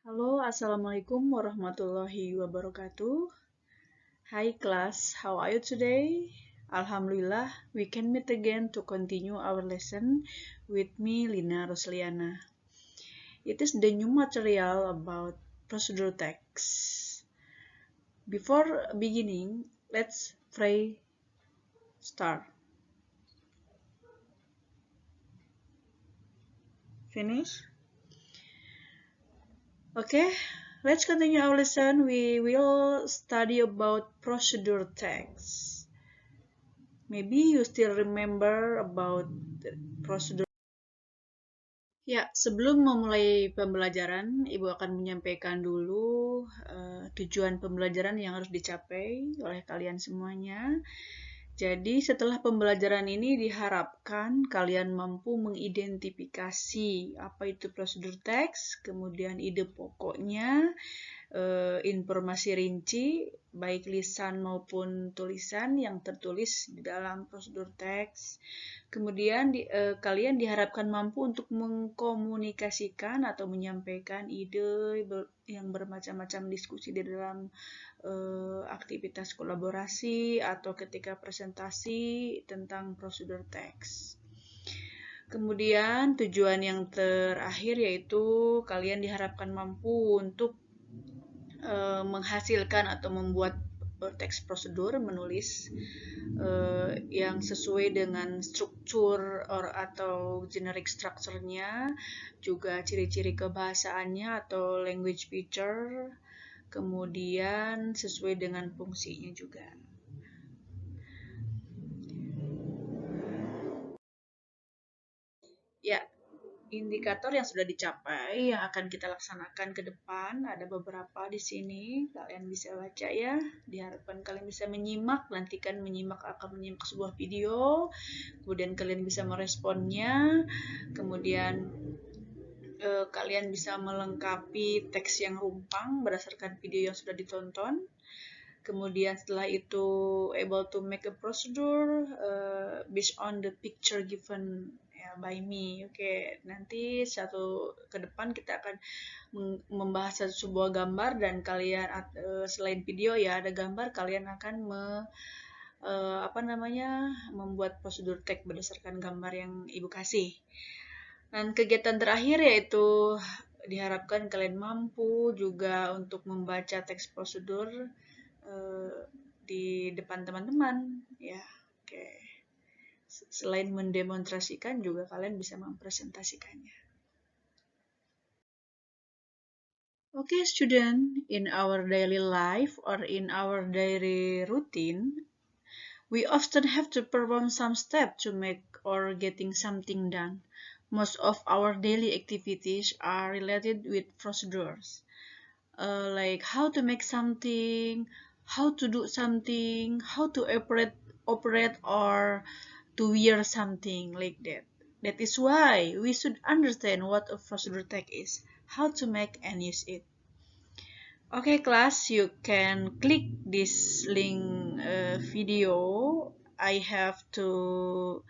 Halo, Assalamualaikum warahmatullahi wabarakatuh. Hi class, how are you today? Alhamdulillah, we can meet again to continue our lesson with me, Lina Rosliana. It is the new material about procedural text. Before beginning, let's pray. Start. Finish? Okay, let's continue our lesson. We will study about procedure text. Maybe you still remember about the procedure. Ya, sebelum memulai pembelajaran, Ibu akan menyampaikan dulu tujuan pembelajaran yang harus dicapai oleh kalian semuanya. Jadi, setelah pembelajaran ini diharapkan kalian mampu mengidentifikasi apa itu prosedur teks, kemudian ide pokoknya, informasi rinci, baik lisan maupun tulisan yang tertulis di dalam prosedur teks. Kemudian kalian diharapkan mampu untuk mengkomunikasikan atau menyampaikan ide yang bermacam-macam diskusi di dalam aktivitas kolaborasi atau ketika presentasi tentang prosedur teks. Kemudian tujuan yang terakhir yaitu kalian diharapkan mampu untuk menghasilkan atau membuat teks prosedur, menulis yang sesuai dengan struktur atau generic structure-nya, juga ciri-ciri kebahasaannya atau language feature, kemudian sesuai dengan fungsinya juga. Ya, indikator yang sudah dicapai yang akan kita laksanakan ke depan ada beberapa di sini, kalian bisa baca ya. Diharapkan kalian bisa menyimak, nantikan akan menyimak sebuah video, kemudian kalian bisa meresponnya, kemudian kalian bisa melengkapi teks yang rumpang berdasarkan video yang sudah ditonton. Kemudian setelah itu able to make a procedure based on the picture given by me. Oke, nanti ke depan kita akan membahas sebuah gambar dan kalian selain video ya ada gambar, kalian akan membuat prosedur teks berdasarkan gambar yang Ibu kasih. Dan kegiatan terakhir yaitu diharapkan kalian mampu juga untuk membaca teks prosedur di depan teman-teman ya. Oke. Selain mendemonstrasikan juga kalian bisa mempresentasikannya. Okay, student, in our daily life or in our daily routine, we often have to perform some steps to make or getting something done. Most of our daily activities are related with procedures, like how to make something, how to do something, how to operate or to wear something like that. That is why we should understand what a procedure text is, how to make and use it. Okay, class, you can click this link video. I have to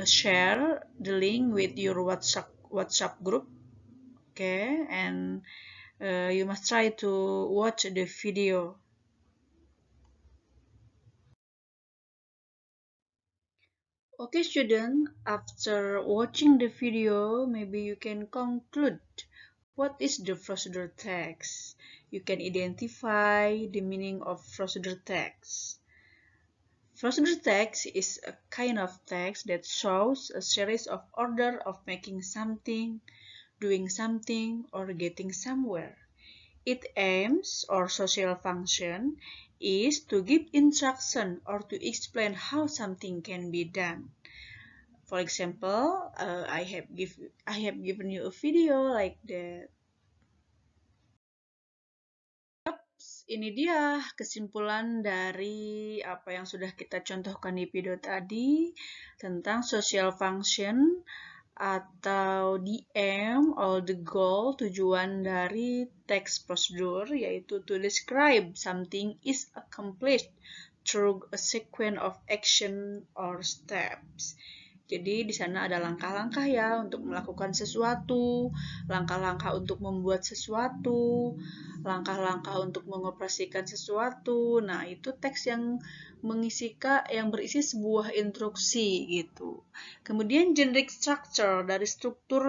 share the link with your WhatsApp group. Okay, and you must try to watch the video. Okay, student, after watching the video, maybe you can conclude what is the procedure text. You can identify the meaning of procedure text. Procedure text is a kind of text that shows a series of order of making something, doing something, or getting somewhere. Its aims or social function is to give instruction or to explain how something can be done. For example, I have given you a video like that. Ini dia kesimpulan dari apa yang sudah kita contohkan di video tadi tentang social function atau the aim or the goal, tujuan dari text procedure, yaitu to describe something is accomplished through a sequence of action or steps. Jadi di sana ada langkah-langkah ya untuk melakukan sesuatu, langkah-langkah untuk membuat sesuatu, langkah-langkah untuk mengoperasikan sesuatu. Nah, itu teks yang berisi sebuah instruksi gitu. Kemudian generic structure, dari struktur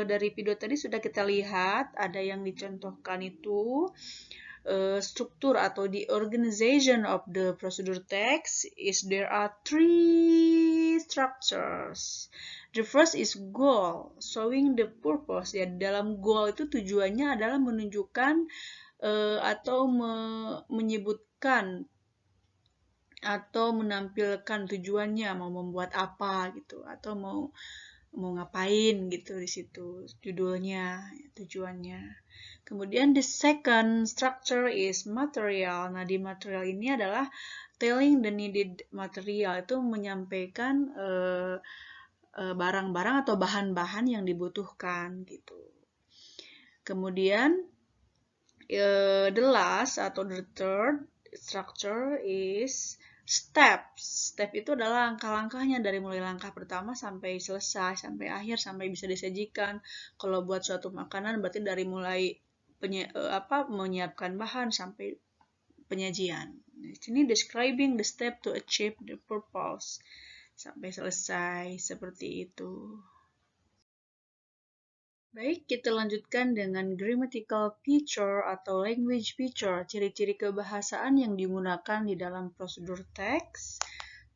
dari video tadi sudah kita lihat, ada yang dicontohkan itu struktur atau the organization of the procedure text is there are three structures. The first is goal, showing the purpose. Ya, dalam goal itu tujuannya adalah menunjukkan atau menyebutkan atau menampilkan tujuannya, mau membuat apa gitu, atau mau ngapain gitu di situ judulnya, tujuannya. Kemudian the second structure is material. Nah, di material ini adalah telling the needed material, itu menyampaikan barang-barang atau bahan-bahan yang dibutuhkan gitu. Kemudian the last atau the third structure is steps. Step itu adalah langkah-langkahnya dari mulai langkah pertama sampai selesai, sampai akhir, sampai bisa disajikan. Kalau buat suatu makanan berarti dari mulai menyiapkan bahan sampai penyajian. Di sini describing the step to achieve the purpose sampai selesai, seperti itu. Baik, kita lanjutkan dengan grammatical feature atau language feature, ciri-ciri kebahasaan yang digunakan di dalam prosedur teks.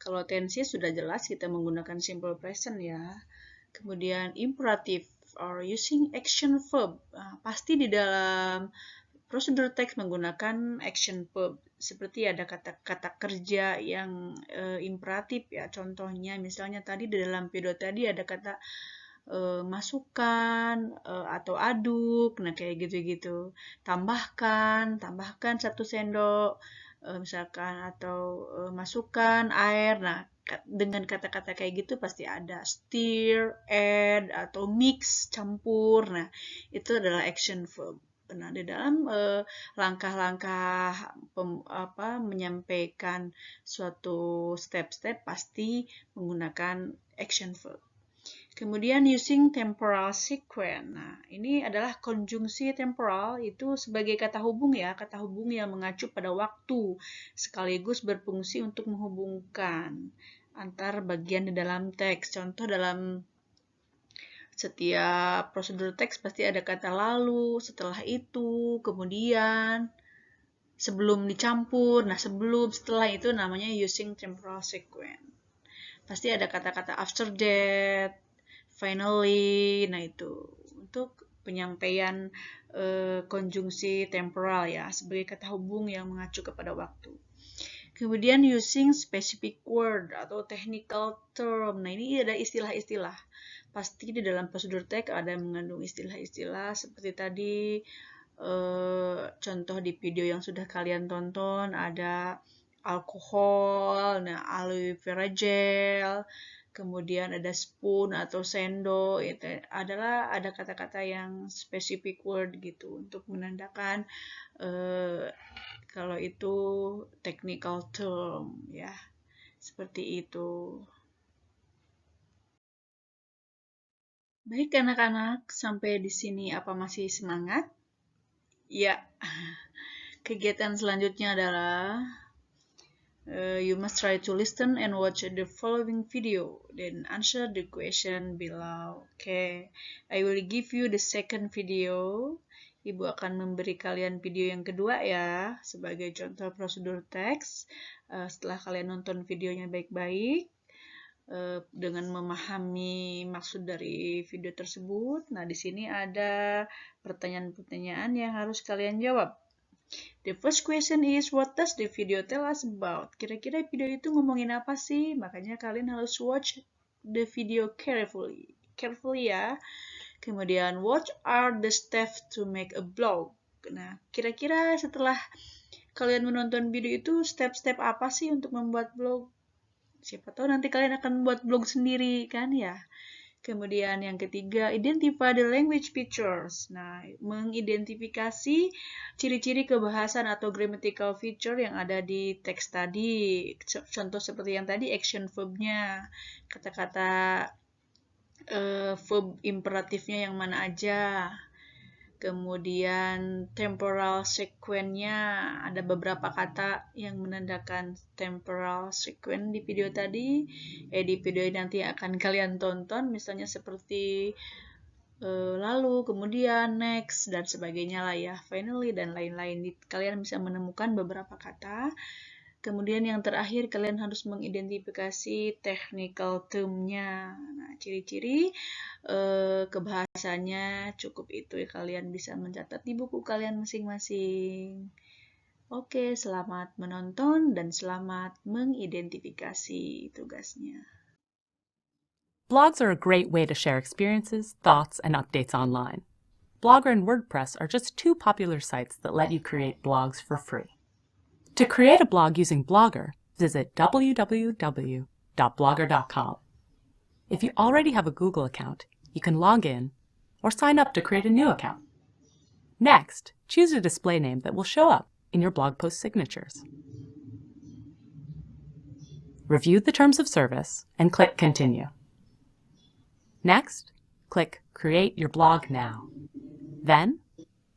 Kalau tenses sudah jelas kita menggunakan simple present ya. Kemudian imperative or using action verb. Nah, pasti di dalam prosedur teks menggunakan action verb. Seperti ada kata-kata kerja yang imperatif ya. Contohnya misalnya tadi di dalam video tadi ada kata masukkan atau aduk, nah kayak gitu-gitu. Tambahkan 1 sendok misalkan, atau masukkan air. Nah, dengan kata-kata kayak gitu pasti ada stir, add, atau mix, campur. Nah, itu adalah action verb. Nah, di dalam langkah-langkah menyampaikan suatu step-step pasti menggunakan action verb. Kemudian using temporal sequence. Nah, ini adalah konjungsi temporal, itu sebagai kata hubung ya, kata hubung yang mengacu pada waktu sekaligus berfungsi untuk menghubungkan antar bagian di dalam teks. Contoh dalam setiap prosedur teks pasti ada kata lalu, setelah itu, kemudian, sebelum dicampur. Nah, sebelum, setelah itu namanya using temporal sequence. Pasti ada kata-kata after that, finally. Nah, itu untuk penyampaian konjungsi temporal ya, sebagai kata hubung yang mengacu kepada waktu. Kemudian using specific word atau technical term. Nah, ini ada istilah-istilah. Pasti di dalam prosedur teks ada mengandung istilah-istilah seperti tadi contoh di video yang sudah kalian tonton, ada alkohol, nah aloe vera gel, kemudian ada spoon atau sendok, itu ada kata-kata yang specific word gitu untuk menandakan kalau itu technical term ya, seperti itu. Baik anak-anak, sampai di sini apa masih semangat? Ya, kegiatan selanjutnya adalah you must try to listen and watch the following video, then answer the question below. Okay, I will give you the second video. Ibu akan memberi kalian video yang kedua ya, sebagai contoh prosedur teks. Setelah kalian nonton videonya baik-baik, dengan memahami maksud dari video tersebut. Nah, di sini ada pertanyaan-pertanyaan yang harus kalian jawab. The first question is, what does the video tell us about? Kira-kira video itu ngomongin apa sih? Makanya kalian harus watch the video carefully. Carefully ya. Kemudian, what are the steps to make a blog? Nah, kira-kira setelah kalian menonton video itu, step-step apa sih untuk membuat blog? Siapa tahu nanti kalian akan buat blog sendiri kan ya. Kemudian yang ketiga, identify the language features. Nah, mengidentifikasi ciri-ciri kebahasan atau grammatical feature yang ada di teks tadi. Contoh seperti yang tadi, action verb-nya, kata-kata verb imperatifnya yang mana aja. Kemudian temporal sequence-nya, ada beberapa kata yang menandakan temporal sequence di video tadi. Di video nanti akan kalian tonton, misalnya seperti lalu, kemudian, next, dan sebagainya lah ya, finally, dan lain-lain. Kalian bisa menemukan beberapa kata. Kemudian yang terakhir, kalian harus mengidentifikasi technical term-nya. Nah, ciri-ciri kebahasanya cukup itu ya, kalian bisa mencatat di buku kalian masing-masing. Oke, selamat menonton dan selamat mengidentifikasi tugasnya. Blogs are a great way to share experiences, thoughts, and updates online. Blogger and WordPress are just two popular sites that let you create blogs for free. To create a blog using Blogger, visit www.blogger.com. If you already have a Google account, you can log in or sign up to create a new account. Next, choose a display name that will show up in your blog post signatures. Review the terms of service and click Continue. Next, click Create Your Blog Now. Then,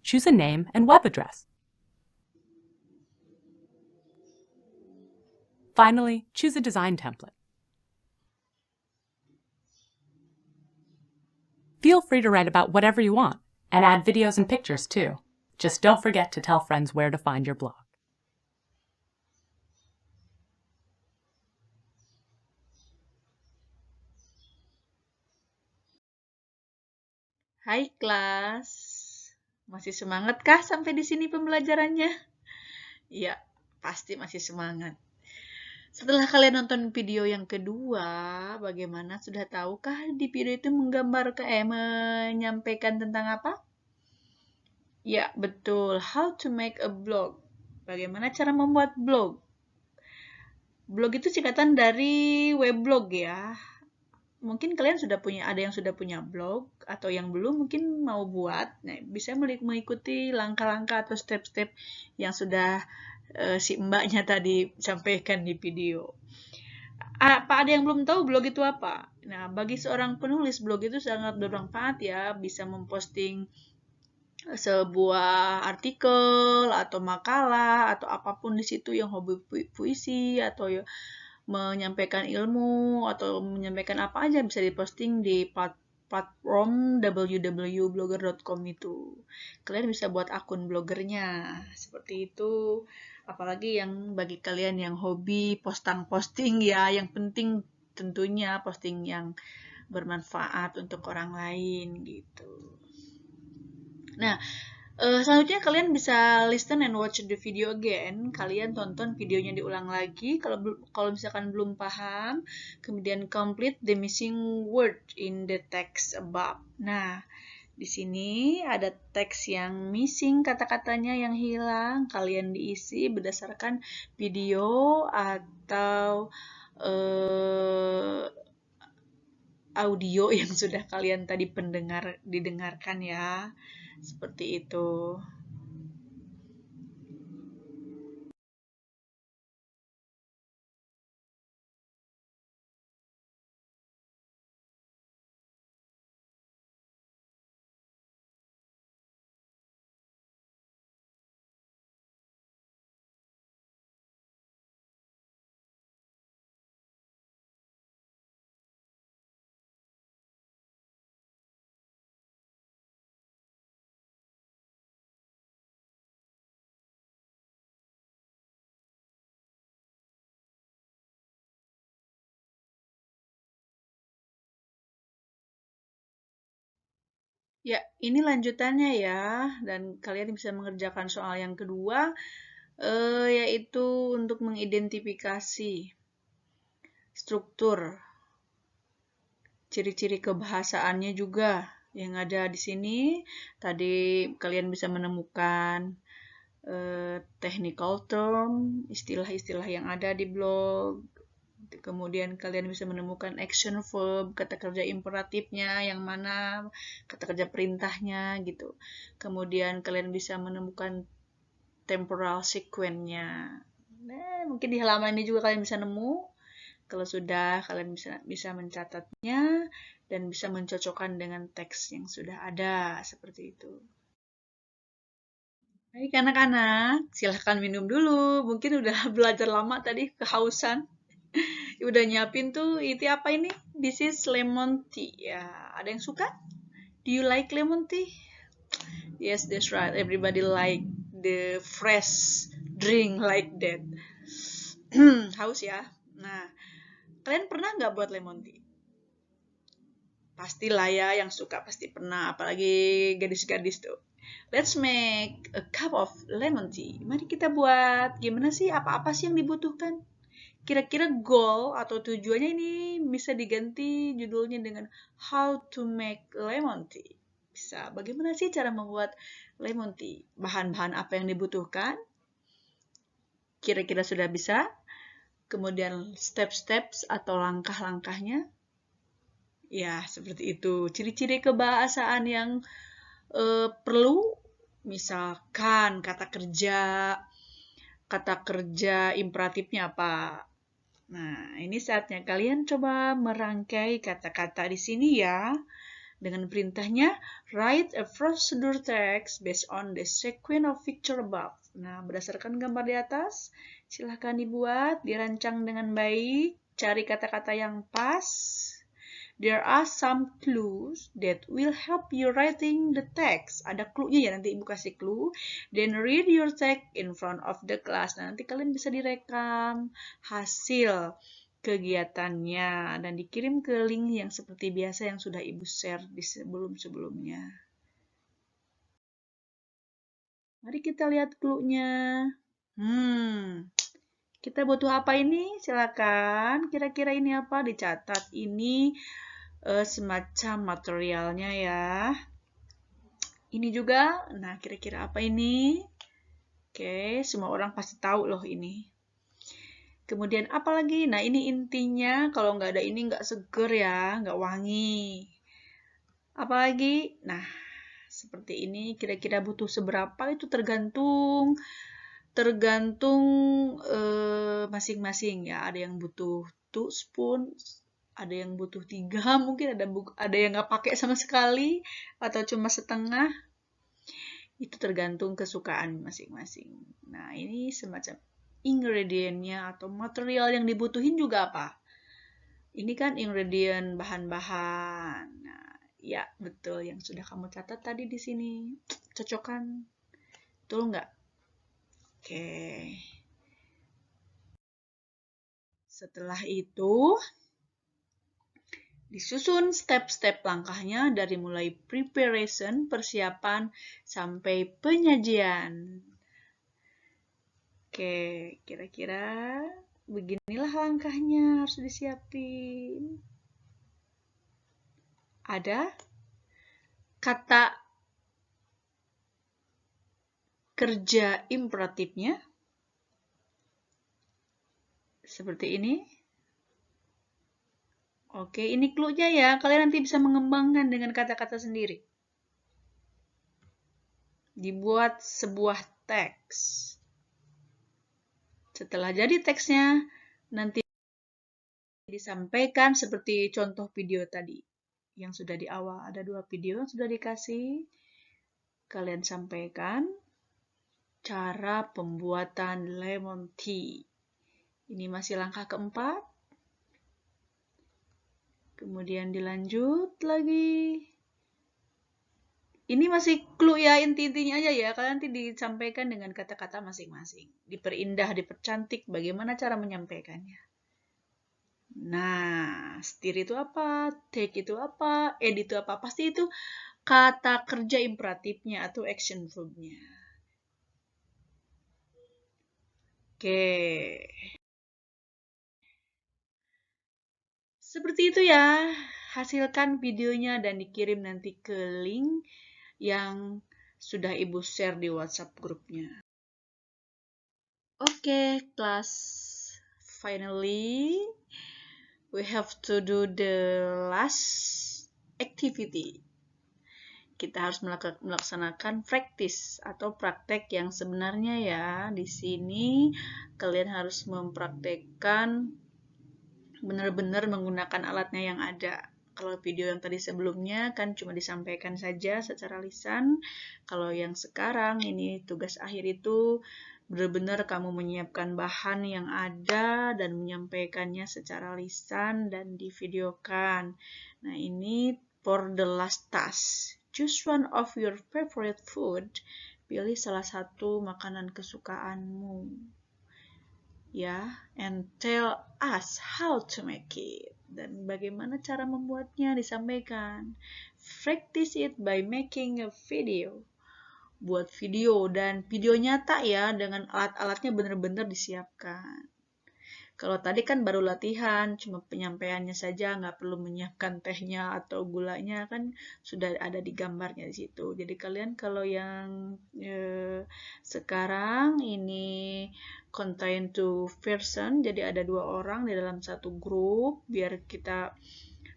choose a name and web address. Finally, choose a design template. Feel free to write about whatever you want and add videos and pictures too. Just don't forget to tell friends where to find your blog. Hai kelas, masih semangat kah sampai di sini pembelajarannya? Ya, pasti masih semangat. Setelah kalian nonton video yang kedua, bagaimana? Sudah tahukah di video itu menyampaikan tentang apa? Ya, betul. How to make a blog. Bagaimana cara membuat blog? Blog itu singkatan dari weblog ya. Mungkin kalian ada yang sudah punya blog, atau yang belum mungkin mau buat. Nah, bisa mengikuti langkah-langkah atau step-step yang sudah si mbaknya tadi sampaikan di video. Apa ada yang belum tahu blog itu apa? Nah, bagi seorang penulis, blog itu sangat bermanfaat ya, bisa memposting sebuah artikel atau makalah atau apapun di situ yang hobi puisi atau ya, menyampaikan ilmu atau menyampaikan apa aja bisa diposting di platform www.blogger.com itu. Kalian bisa buat akun blogernya seperti itu. Apalagi yang bagi kalian yang hobi posting ya, yang penting tentunya posting yang bermanfaat untuk orang lain gitu. Nah, selanjutnya kalian bisa listen and watch the video again. Kalian tonton videonya diulang lagi kalau misalkan belum paham. Kemudian complete the missing word in the text above. Nah, di sini ada teks yang missing, kata-katanya yang hilang. Kalian diisi berdasarkan video atau audio yang sudah kalian tadi didengarkan ya. Seperti itu. Ya, ini lanjutannya ya, dan kalian bisa mengerjakan soal yang kedua, yaitu untuk mengidentifikasi struktur, ciri-ciri kebahasaannya juga yang ada di sini. Tadi kalian bisa menemukan technical term, istilah-istilah yang ada di blog, Kemudian kalian bisa menemukan action verb, kata kerja imperatifnya, yang mana kata kerja perintahnya gitu. Kemudian kalian bisa menemukan temporal sequence-nya. Nah, mungkin di halaman ini juga kalian bisa nemu. Kalau sudah, kalian bisa mencatatnya dan bisa mencocokkan dengan teks yang sudah ada, seperti itu. Baik anak-anak, silahkan minum dulu. Mungkin udah belajar lama tadi, kehausan. Udah nyiapin tuh, itu apa ini? This is lemon tea. Ya, ada yang suka? Do you like lemon tea? Yes, that's right. Everybody like the fresh drink like that. Haus ya? Nah, kalian pernah nggak buat lemon tea? Pastilah ya, yang suka pasti pernah, apalagi gadis-gadis tuh. Let's make a cup of lemon tea. Mari kita buat. Gimana sih? Apa-apa sih yang dibutuhkan? Kira-kira goal atau tujuannya ini bisa diganti judulnya dengan How to make lemon tea. Bisa. Bagaimana sih cara membuat lemon tea? Bahan-bahan apa yang dibutuhkan? Kira-kira sudah bisa? Kemudian step-steps atau langkah-langkahnya? Ya, seperti itu. Ciri-ciri kebahasaan yang perlu, misalkan kata kerja imperatifnya apa. Nah, ini saatnya kalian coba merangkai kata-kata di sini ya. Dengan perintahnya, write a procedure text based on the sequence of picture above. Nah, berdasarkan gambar di atas, silahkan dibuat, dirancang dengan baik, cari kata-kata yang pas. There are some clues that will help you writing the text. Ada clue-nya ya, nanti ibu kasih clue. Then read your text in front of the class. Nah, nanti kalian bisa direkam hasil kegiatannya dan dikirim ke link yang seperti biasa yang sudah ibu share di sebelum-sebelumnya. Mari kita lihat clue-nya. Kita butuh apa ini? Silakan. Kira-kira ini apa? Dicatat. Ini semacam materialnya ya. Ini juga. Nah, kira-kira apa ini? Oke, semua orang pasti tahu loh ini. Kemudian apa lagi? Nah, ini intinya. Kalau nggak ada ini nggak seger ya, nggak wangi. Apalagi? Nah, seperti ini. Kira-kira butuh seberapa? Itu tergantung masing-masing ya. Ada yang butuh 2 spoon, ada yang butuh 3, mungkin ada yang nggak pakai sama sekali atau cuma setengah. Itu tergantung kesukaan masing-masing. Nah, ini semacam ingredientnya atau material yang dibutuhin juga apa? Ini kan ingredient bahan-bahan. Nah, ya betul yang sudah kamu catat tadi di sini. Cocokkan. Betul nggak? Oke. Setelah itu, disusun step-step langkahnya dari mulai preparation, persiapan, sampai penyajian. Oke, kira-kira beginilah langkahnya harus disiapin. Ada kata kerja imperatifnya. Seperti ini. Oke, ini clue-nya ya. Kalian nanti bisa mengembangkan dengan kata-kata sendiri. Dibuat sebuah teks. Setelah jadi teksnya, nanti disampaikan seperti contoh video tadi. Yang sudah di awal. Ada 2 video yang sudah dikasih. Kalian sampaikan cara pembuatan lemon tea. Ini masih langkah keempat. Kemudian dilanjut lagi. Ini masih clue ya, inti-intinya aja ya. Kalian nanti disampaikan dengan kata-kata masing-masing. Diperindah, dipercantik, bagaimana cara menyampaikannya. Nah, stir itu apa? Take itu apa? Edit itu apa? Pasti itu kata kerja imperatifnya atau action verb-nya. Oke. Seperti itu ya. Hasilkan videonya dan dikirim nanti ke link yang sudah ibu share di WhatsApp grupnya. Oke, kelas finally, we have to do the last activity. Kita harus melaksanakan practice atau praktek yang sebenarnya ya. Di sini kalian harus mempraktekkan benar-benar menggunakan alatnya yang ada. Kalau video yang tadi sebelumnya kan cuma disampaikan saja secara lisan. Kalau yang sekarang ini tugas akhir itu benar-benar kamu menyiapkan bahan yang ada dan menyampaikannya secara lisan dan divideokan. Nah, ini for the last task. Choose one of your favorite food. Pilih salah satu makanan kesukaanmu. Ya, and tell us how to make it. Dan bagaimana cara membuatnya disampaikan. Practice it by making a video. Buat video dan video nyata ya, dengan alat-alatnya benar-benar disiapkan. Kalau tadi kan baru latihan, cuma penyampaiannya saja, nggak perlu menyiapkan tehnya atau gulanya, kan sudah ada di gambarnya di situ. Jadi kalian kalau yang sekarang ini contain two person, jadi ada 2 orang di dalam satu grup, biar kita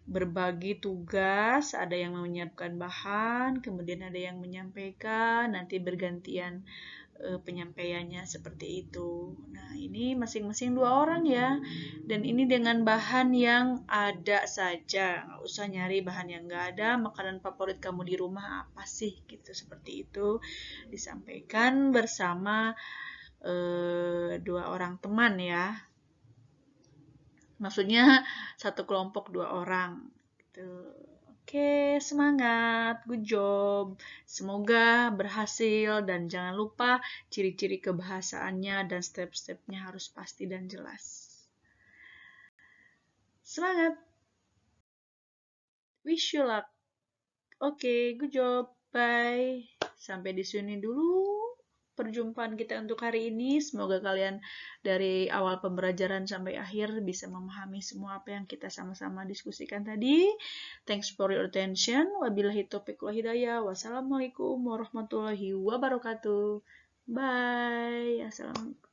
berbagi tugas, ada yang menyiapkan bahan, kemudian ada yang menyampaikan, nanti bergantian penyampaiannya seperti itu. Nah, ini masing-masing 2 orang ya. Dan ini dengan bahan yang ada saja. Nggak usah nyari bahan yang nggak ada. Makanan favorit kamu di rumah apa sih? Gitu, seperti itu. Disampaikan bersama 2 orang teman ya. Maksudnya satu kelompok 2 orang. Gitu. Oke, semangat, good job. Semoga berhasil dan jangan lupa ciri-ciri kebahasaannya dan step-stepnya harus pasti dan jelas. Semangat. Wish you luck. Oke, good job. Bye. Sampai di sini dulu perjumpaan kita untuk hari ini. Semoga kalian dari awal pembelajaran sampai akhir bisa memahami semua apa yang kita sama-sama diskusikan tadi. Thanks for your attention. Wabillahi taufiq wal hidayah. Wassalamualaikum warahmatullahi wabarakatuh. Bye. Assalamualaikum.